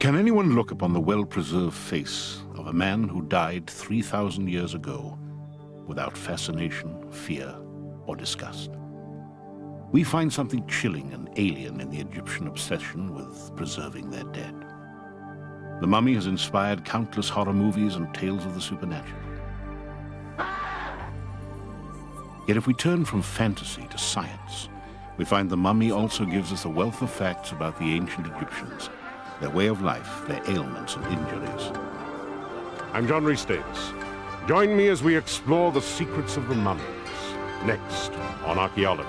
Can anyone look upon the well-preserved face of a man who died 3,000 years ago without fascination, fear, or disgust? We find something chilling and alien in the Egyptian obsession with preserving their dead. The Mummy has inspired countless horror movies and tales of the supernatural. Yet if we turn from fantasy to science, we find the Mummy also gives us a wealth of facts about the ancient Egyptians, their way of life, their ailments and injuries. I'm John Rhys Davis. Join me as we explore the secrets of the mummies, next on Archaeology.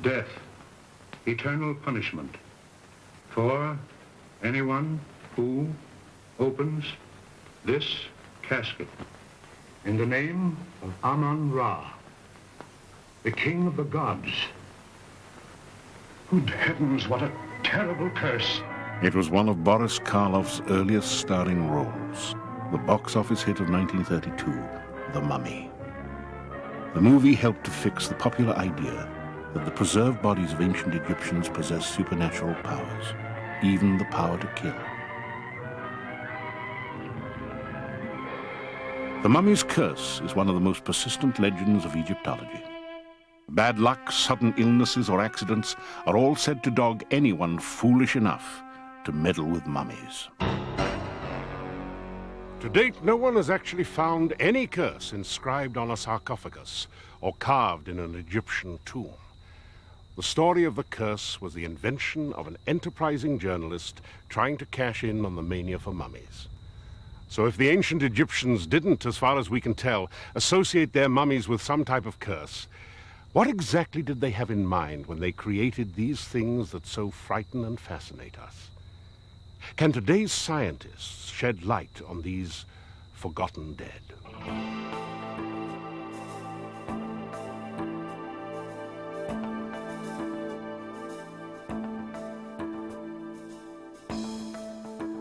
Death, eternal punishment for anyone who opens this casket in the name of Amun-Ra, the king of the gods. Good heavens, what a terrible curse. It was one of Boris Karloff's earliest starring roles, the box office hit of 1932, The Mummy. The movie helped to fix the popular idea that the preserved bodies of ancient Egyptians possessed supernatural powers, even the power to kill. The mummy's curse is one of the most persistent legends of Egyptology. Bad luck, sudden illnesses, or accidents are all said to dog anyone foolish enough to meddle with mummies. To date, no one has actually found any curse inscribed on a sarcophagus or carved in an Egyptian tomb. The story of the curse was the invention of an enterprising journalist trying to cash in on the mania for mummies. So if the ancient Egyptians didn't, as far as we can tell, associate their mummies with some type of curse, what exactly did they have in mind when they created these things that so frighten and fascinate us? Can today's scientists shed light on these forgotten dead?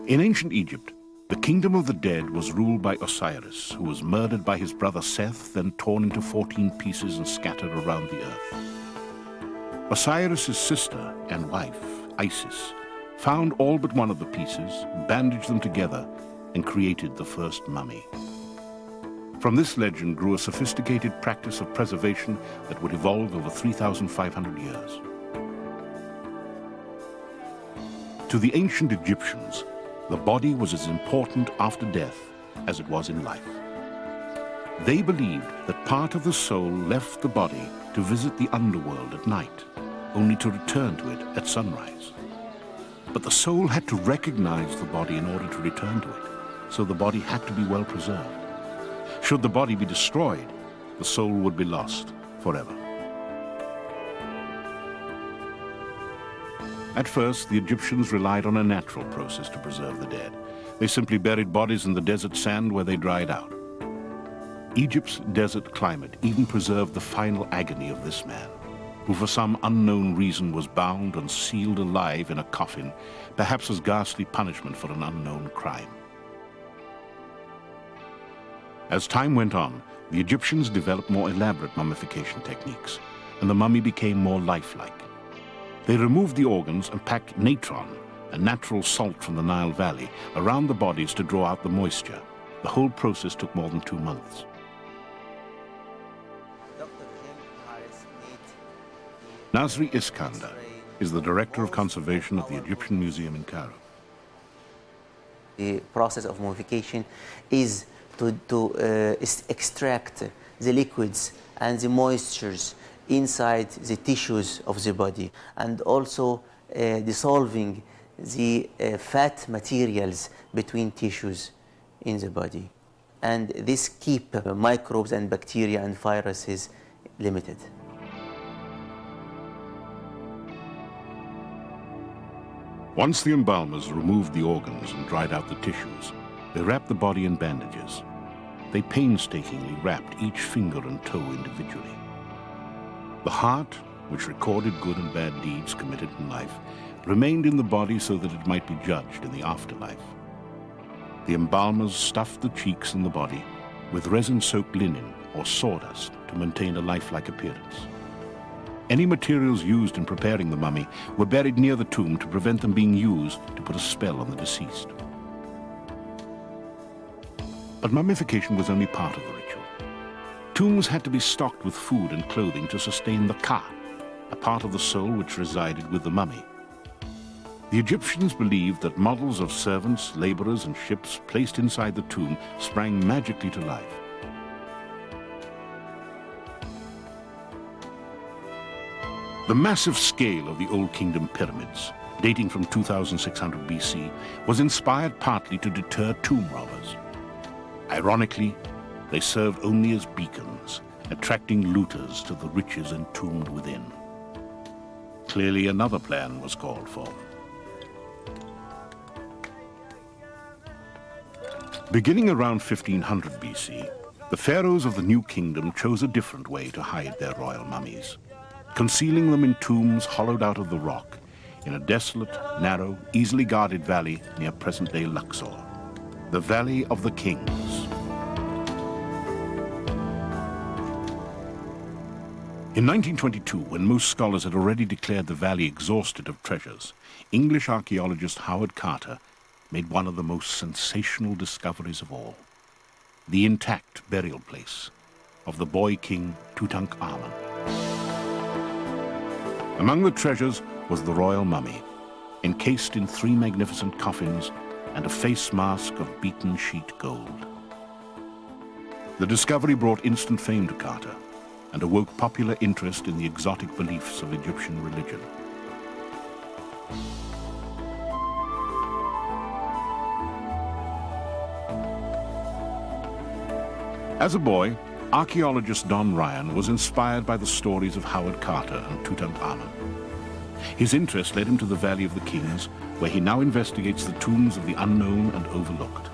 In ancient Egypt, the kingdom of the dead was ruled by Osiris, who was murdered by his brother Seth, then torn into 14 pieces and scattered around the earth. Osiris' sister and wife, Isis, found all but one of the pieces, bandaged them together, and created the first mummy. From this legend grew a sophisticated practice of preservation that would evolve over 3,500 years. To the ancient Egyptians, the body was as important after death as it was in life. They believed that part of the soul left the body to visit the underworld at night, only to return to it at sunrise. But the soul had to recognize the body in order to return to it, so the body had to be well preserved. Should the body be destroyed, the soul would be lost forever. At first, the Egyptians relied on a natural process to preserve the dead. They simply buried bodies in the desert sand where they dried out. Egypt's desert climate even preserved the final agony of this man, who for some unknown reason was bound and sealed alive in a coffin, perhaps as ghastly punishment for an unknown crime. As time went on, the Egyptians developed more elaborate mummification techniques, and the mummy became more lifelike. They removed the organs and packed natron, a natural salt from the Nile Valley, around the bodies to draw out the moisture. The whole process took more than 2 months. Nasri Iskander is the Director of Conservation at the Egyptian Museum in Cairo. The process of mummification is to extract the liquids and the moistures inside the tissues of the body, and also dissolving the fat materials between tissues in the body. And this keeps microbes and bacteria and viruses limited. Once the embalmers removed the organs and dried out the tissues, they wrapped the body in bandages. They painstakingly wrapped each finger and toe individually. The heart, which recorded good and bad deeds committed in life, remained in the body so that it might be judged in the afterlife. The embalmers stuffed the cheeks and the body with resin-soaked linen or sawdust to maintain a lifelike appearance. Any materials used in preparing the mummy were buried near the tomb to prevent them being used to put a spell on the deceased. But mummification was only part of the ritual. Tombs had to be stocked with food and clothing to sustain the ka, a part of the soul which resided with the mummy. The Egyptians believed that models of servants, laborers, and ships placed inside the tomb sprang magically to life. The massive scale of the Old Kingdom pyramids, dating from 2600 BC, was inspired partly to deter tomb robbers. Ironically, they served only as beacons, attracting looters to the riches entombed within. Clearly another plan was called for. Beginning around 1500 BC, the pharaohs of the New Kingdom chose a different way to hide their royal mummies, concealing them in tombs hollowed out of the rock in a desolate, narrow, easily guarded valley near present-day Luxor, the Valley of the Kings. In 1922, when most scholars had already declared the valley exhausted of treasures, English archaeologist Howard Carter made one of the most sensational discoveries of all: the intact burial place of the boy king Tutankhamun. Among the treasures was the royal mummy, encased in 3 magnificent coffins and a face mask of beaten sheet gold. The discovery brought instant fame to Carter and awoke popular interest in the exotic beliefs of Egyptian religion. As a boy, archaeologist Don Ryan was inspired by the stories of Howard Carter and Tutankhamun. His interest led him to the Valley of the Kings, where he now investigates the tombs of the unknown and overlooked.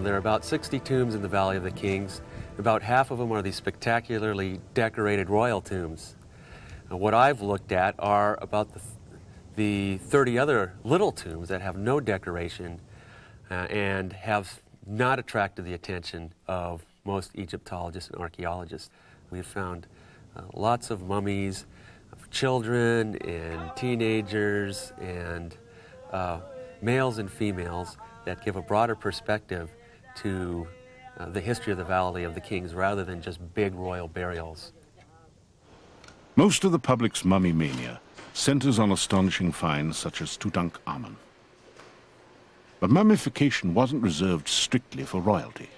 There are about 60 tombs in the Valley of the Kings. About half of them are these spectacularly decorated royal tombs. What I've looked at are about the 30 other little tombs that have no decoration and have not attracted the attention of most Egyptologists and archaeologists. We've found lots of mummies of children and teenagers and males and females that give a broader perspective to the history of the Valley of the Kings rather than just big royal burials. Most of the public's mummy mania centers on astonishing finds such as Tutankhamun. But mummification wasn't reserved strictly for royalty.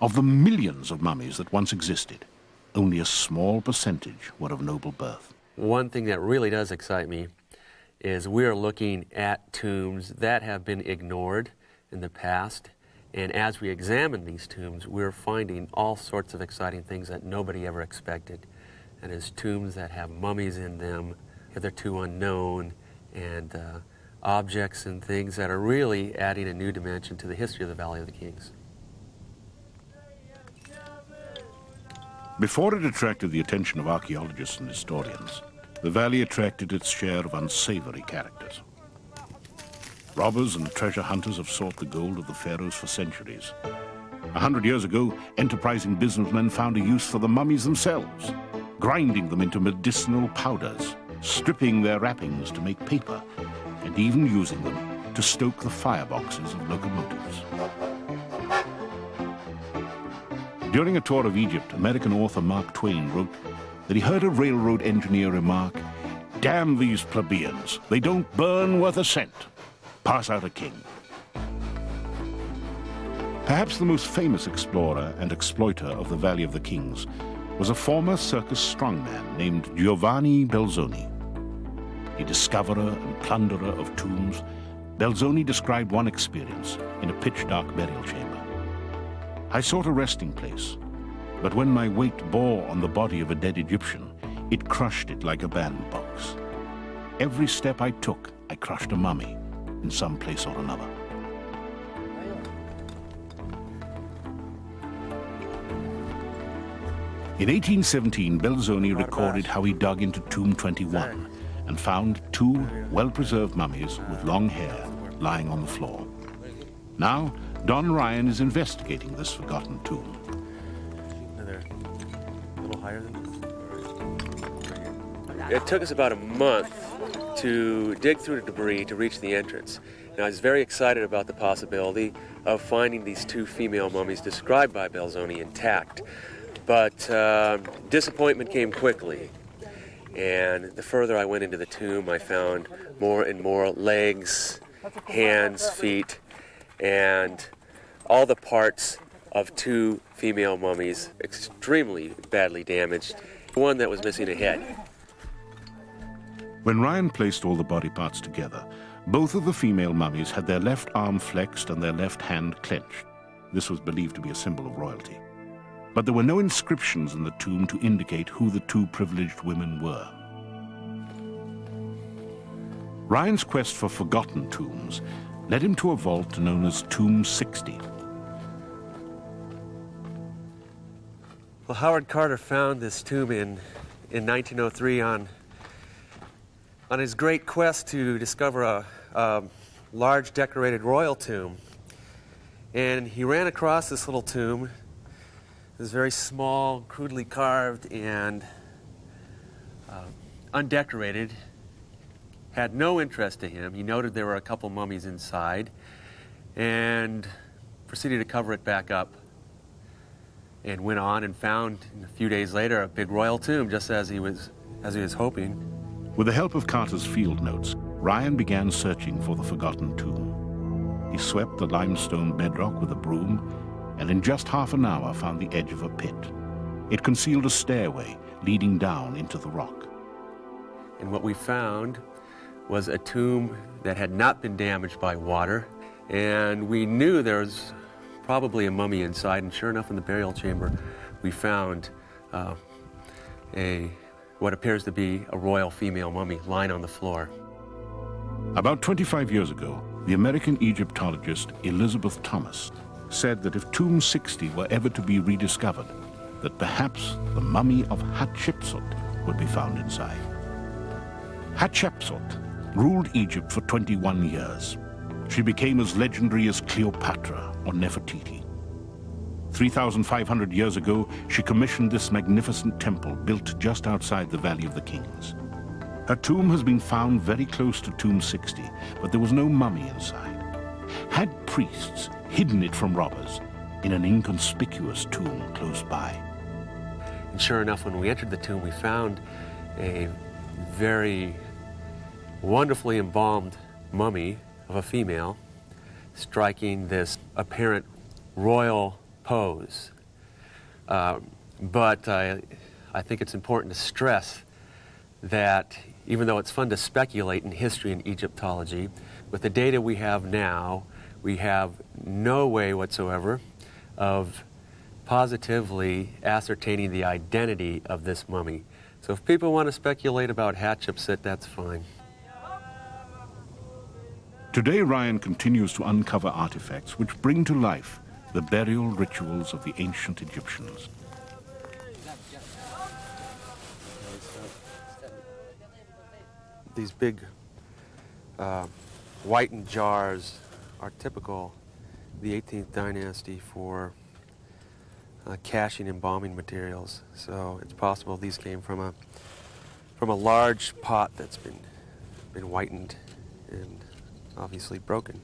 Of the millions of mummies that once existed, only a small percentage were of noble birth. One thing that really does excite me is we're looking at tombs that have been ignored in the past, and as we examine these tombs, we're finding all sorts of exciting things that nobody ever expected. And it's tombs that have mummies in them, hitherto unknown, and objects and things that are really adding a new dimension to the history of the Valley of the Kings. Before it attracted the attention of archaeologists and historians, the valley attracted its share of unsavory characters. Robbers and treasure hunters have sought the gold of the pharaohs for centuries. 100 years ago, enterprising businessmen found a use for the mummies themselves, grinding them into medicinal powders, stripping their wrappings to make paper, and even using them to stoke the fireboxes of locomotives. During a tour of Egypt, American author Mark Twain wrote that he heard a railroad engineer remark, "Damn these plebeians, they don't burn worth a cent. Pass out a king." Perhaps the most famous explorer and exploiter of the Valley of the Kings was a former circus strongman named Giovanni Belzoni. A discoverer and plunderer of tombs, Belzoni described one experience in a pitch-dark burial chamber. "I sought a resting place, but when my weight bore on the body of a dead Egyptian, It crushed it like a bandbox. Every step I took, I crushed a mummy in some place or another. In 1817, Belzoni recorded how he dug into Tomb 21 and found 2 well-preserved mummies with long hair lying on the floor. Now, Don Ryan is investigating this forgotten tomb. They're a little higher than this. It took us about a month to dig through the debris to reach the entrance. And I was very excited about the possibility of finding these 2 female mummies described by Belzoni intact. But disappointment came quickly. And the further I went into the tomb, I found more and more legs, hands, feet, and all the parts of 2 female mummies extremely badly damaged. One that was missing a head. When Ryan placed all the body parts together, both of the female mummies had their left arm flexed and their left hand clenched. This was believed to be a symbol of royalty. But there were no inscriptions in the tomb to indicate who the 2 privileged women were. Ryan's quest for forgotten tombs led him to a vault known as Tomb 60. Well, Howard Carter found this tomb in 1903 on his great quest to discover a large decorated royal tomb. And he ran across this little tomb. It was very small, crudely carved, and undecorated. Had no interest to him. He noted there were a couple mummies inside and proceeded to cover it back up and went on and found a few days later a big royal tomb, just as he was hoping. With the help of Carter's field notes, Ryan began searching for the forgotten tomb. He swept the limestone bedrock with a broom and in just half an hour found the edge of a pit. It concealed a stairway leading down into the rock. And what we found was a tomb that had not been damaged by water, and we knew there was probably a mummy inside, and sure enough in the burial chamber we found what appears to be a royal female mummy lying on the floor. About 25 years ago, the American Egyptologist Elizabeth Thomas said that if Tomb 60 were ever to be rediscovered, that perhaps the mummy of Hatshepsut would be found inside. Hatshepsut ruled Egypt for 21 years. She became as legendary as Cleopatra or Nefertiti. 3,500 years ago, she commissioned this magnificent temple built just outside the Valley of the Kings. Her tomb has been found very close to Tomb 60, but there was no mummy inside. Had priests hidden it from robbers in an inconspicuous tomb close by? And sure enough, when we entered the tomb, we found a very wonderfully embalmed mummy of a female striking this apparent royal pose. But I think it's important to stress that even though it's fun to speculate in history and Egyptology, with the data we have now, we have no way whatsoever of positively ascertaining the identity of this mummy. So if people want to speculate about Hatshepsut, that's fine. Today, Ryan continues to uncover artifacts which bring to life the burial rituals of the ancient Egyptians. These big whitened jars are typical of the 18th dynasty for caching embalming materials. So it's possible these came from a large pot that's been whitened and obviously broken.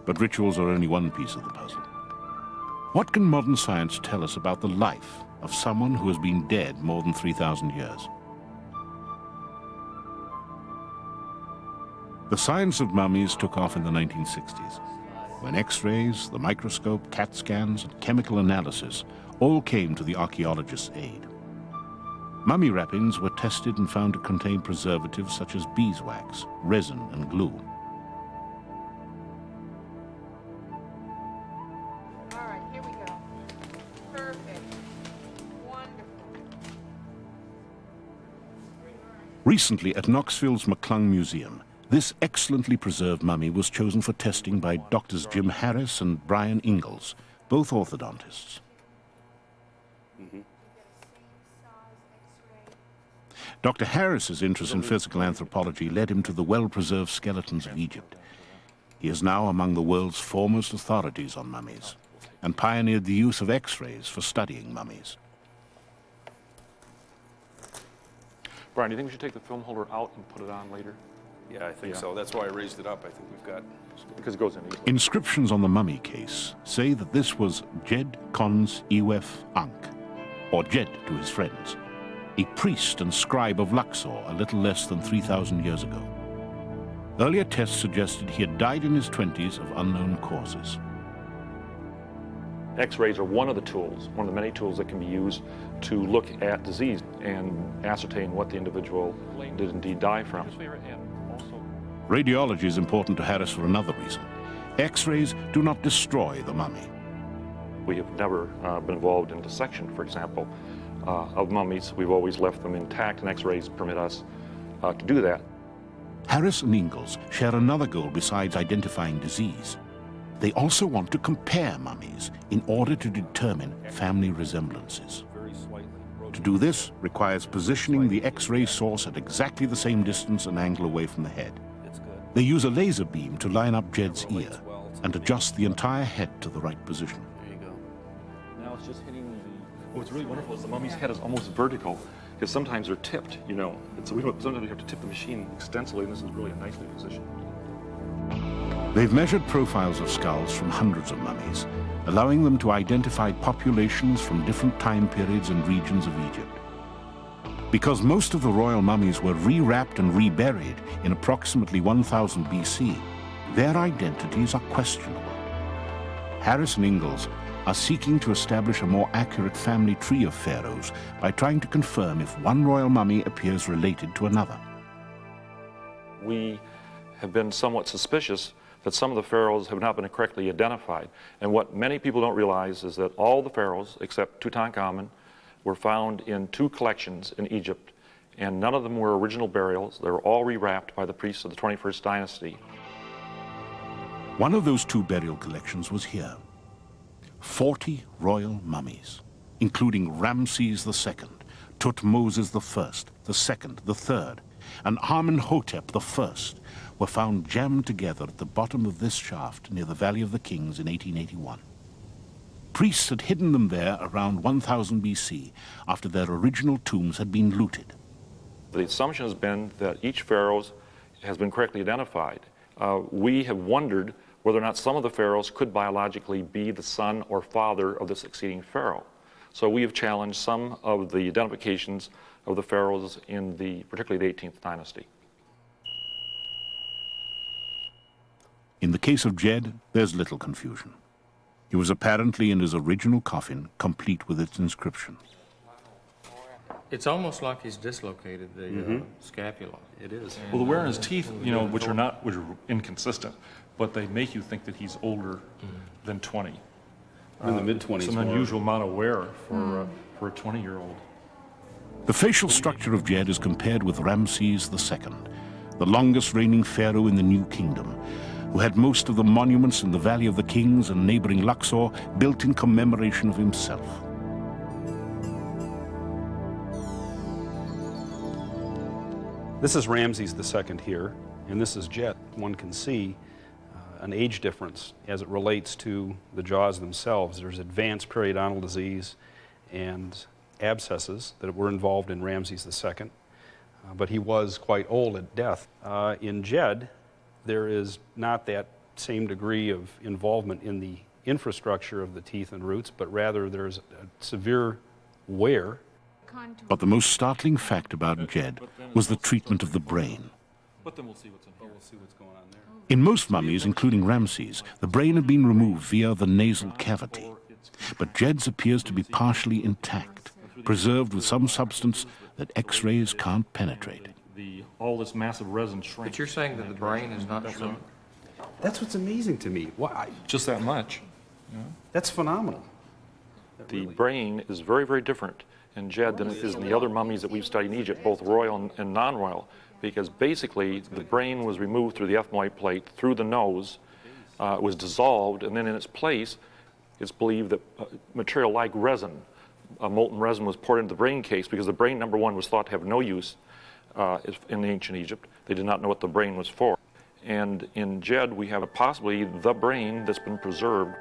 But rituals are only one piece of the puzzle. What can modern science tell us about the life of someone who has been dead more than 3,000 years? The science of mummies took off in the 1960s, when X-rays, the microscope, CAT scans, and chemical analysis all came to the archaeologist's aid. Mummy wrappings were tested and found to contain preservatives such as beeswax, resin, and glue. All right, here we go. Perfect. Wonderful. Recently, at Knoxville's McClung Museum, this excellently preserved mummy was chosen for testing by Doctors Jim Harris and Brian Ingalls, both orthodontists. Dr. Harris's interest in physical anthropology led him to the well-preserved skeletons of Egypt. He is now among the world's foremost authorities on mummies and pioneered the use of X-rays for studying mummies. Brian, do you think we should take the film holder out and put it on later? Yeah, I think so. That's why I raised it up. I think we've got... Because it goes in easily. Inscriptions on the mummy case say that this was Jed Cons Iwef Ankh, or Jed to his friends, a priest and scribe of Luxor a little less than 3,000 years ago. Earlier tests suggested he had died in his 20s of unknown causes. X-rays are one of the tools, one of the many tools that can be used to look at disease and ascertain what the individual did indeed die from. Radiology is important to Harris for another reason. X-rays do not destroy the mummy. We have never been involved in dissection, for example, of mummies. We've always left them intact, and X-rays permit us to do that. Harris and Ingalls share another goal besides identifying disease. They also want to compare mummies in order to determine family resemblances. To do this requires positioning the X-ray source at exactly the same distance and angle away from the head. They use a laser beam to line up Jed's ear and adjust the entire head to the right position. There you go. Now it's just hitting the... What's really wonderful is the mummy's head is almost vertical, because sometimes they're tipped, you know. And so sometimes we have to tip the machine extensively, and this is really a nicely positioned. They've measured profiles of skulls from hundreds of mummies, allowing them to identify populations from different time periods and regions of Egypt. Because most of the royal mummies were rewrapped and reburied in approximately 1000 BC, their identities are questionable. Harris and Ingalls are seeking to establish a more accurate family tree of pharaohs by trying to confirm if one royal mummy appears related to another. We have been somewhat suspicious that some of the pharaohs have not been correctly identified. And what many people don't realize is that all the pharaohs, except Tutankhamun, were found in 2 collections in Egypt, and none of them were original burials. They were all rewrapped by the priests of the 21st dynasty. One of those 2 burial collections was here. 40 royal mummies, including Ramses II, Tutmosis I, the second, the third, and Amenhotep I, were found jammed together at the bottom of this shaft near the Valley of the Kings in 1881. Priests had hidden them there around 1000 BC after their original tombs had been looted. The assumption has been that each pharaoh has been correctly identified. We have wondered whether or not some of the pharaohs could biologically be the son or father of the succeeding pharaoh. So we have challenged some of the identifications of the pharaohs in particularly the 18th dynasty. In the case of Jed, there's little confusion. He was apparently in his original coffin, complete with its inscription. It's almost like he's dislocated the scapula. It is. Well, the wear in his teeth, you know, which are inconsistent, but they make you think that he's older than 20. In the mid-20s. It's an unusual amount of wear for a 20-year-old. The facial structure of Jed is compared with Ramses II, the longest reigning pharaoh in the New Kingdom, who had most of the monuments in the Valley of the Kings and neighboring Luxor built in commemoration of himself. This is Ramses II here, and this is Jed. One can see an age difference as it relates to the jaws themselves. There's advanced periodontal disease and abscesses that were involved in Ramses II, but he was quite old at death. In Jed, there is not that same degree of involvement in the infrastructure of the teeth and roots, but rather there's a severe wear. But the most startling fact about Jed was the treatment of the brain. But then we'll see what's in here. We'll see what's going on there. In most mummies, including Ramses, the brain had been removed via the nasal cavity. But Jed's appears to be partially intact, preserved with some substance that X-rays can't penetrate. All this massive resin shrinks. But you're saying that the brain is not shrunk? That's what's amazing to me. Just that much. That's phenomenal. The brain is very, very different in Jed than it is in the other mummies that we've studied in Egypt, both royal and non-royal, because basically the brain was removed through the ethmoid plate, through the nose, it was dissolved, and then in its place, it's believed that material like resin, molten resin, was poured into the brain case, because the brain, number one, was thought to have no use in ancient Egypt. They did not know what the brain was for. And in Jed, we have possibly the brain that's been preserved.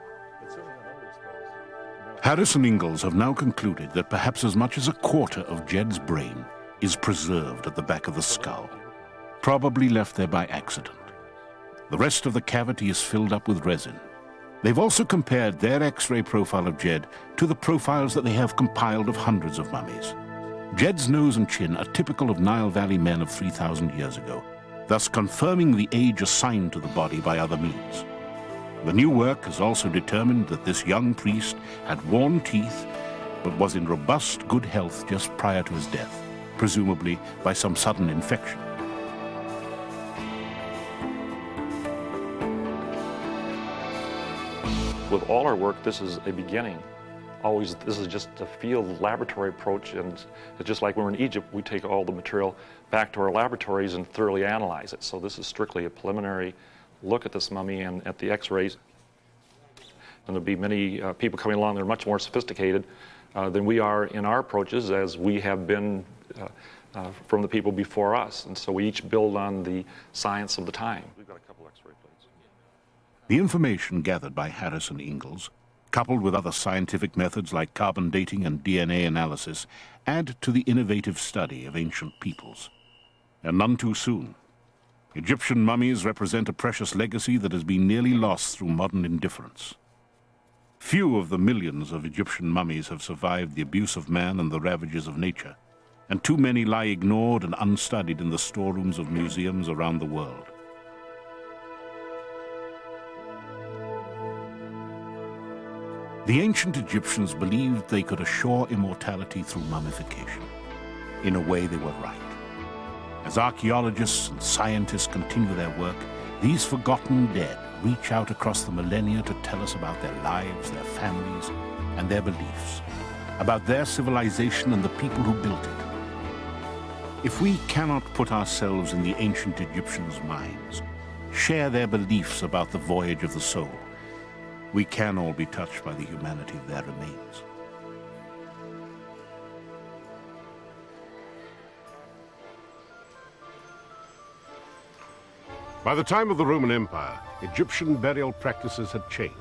Harris and Ingalls have now concluded that perhaps as much as a quarter of Jed's brain is preserved at the back of the skull, probably left there by accident. The rest of the cavity is filled up with resin. They've also compared their X-ray profile of Jed to the profiles that they have compiled of hundreds of mummies. Jed's nose and chin are typical of Nile Valley men of 3,000 years ago, thus confirming the age assigned to the body by other means. The new work has also determined that this young priest had worn teeth, but was in robust, good health just prior to his death, presumably by some sudden infection. With all our work, this is a beginning. Always, this is just a field laboratory approach, and it's just like when we're in Egypt, we take all the material back to our laboratories and thoroughly analyze it. So this is strictly a preliminary look at this mummy and at the X-rays. And there'll be many people coming along that are much more sophisticated than we are in our approaches, as we have been from the people before us. And so we each build on the science of the time. We've got a couple X-ray plates. The information gathered by Harris and Ingalls, coupled with other scientific methods like carbon dating and DNA analysis, add to the innovative study of ancient peoples. And none too soon. Egyptian mummies represent a precious legacy that has been nearly lost through modern indifference. Few of the millions of Egyptian mummies have survived the abuse of man and the ravages of nature, and too many lie ignored and unstudied in the storerooms of museums around the world. The ancient Egyptians believed they could assure immortality through mummification. In a way, they were right. As archaeologists and scientists continue their work, these forgotten dead reach out across the millennia to tell us about their lives, their families, and their beliefs, about their civilization and the people who built it. If we cannot put ourselves in the ancient Egyptians' minds, share their beliefs about the voyage of the soul, we can all be touched by the humanity of their remains. By the time of the Roman Empire, Egyptian burial practices had changed.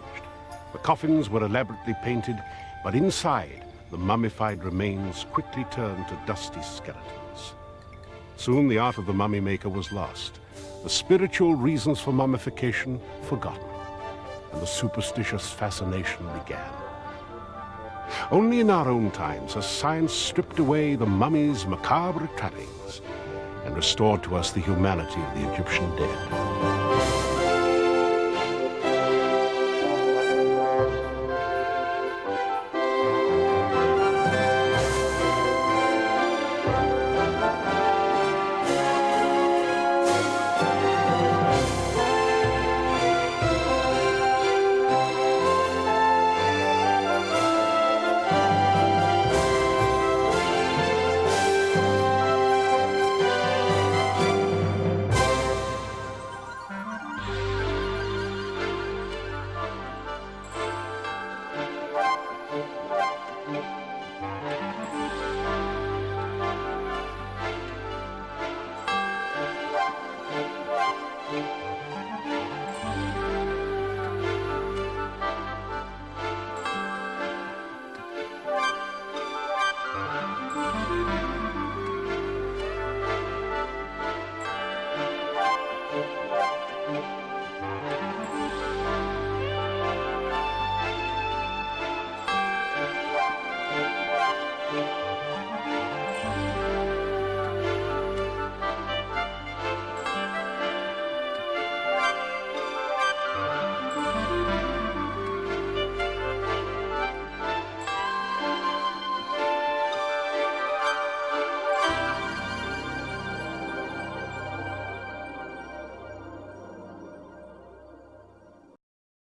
The coffins were elaborately painted, but inside, the mummified remains quickly turned to dusty skeletons. Soon the art of the mummy maker was lost, the spiritual reasons for mummification forgotten, and the superstitious fascination began. Only in our own times has science stripped away the mummy's macabre trappings and restored to us the humanity of the Egyptian dead.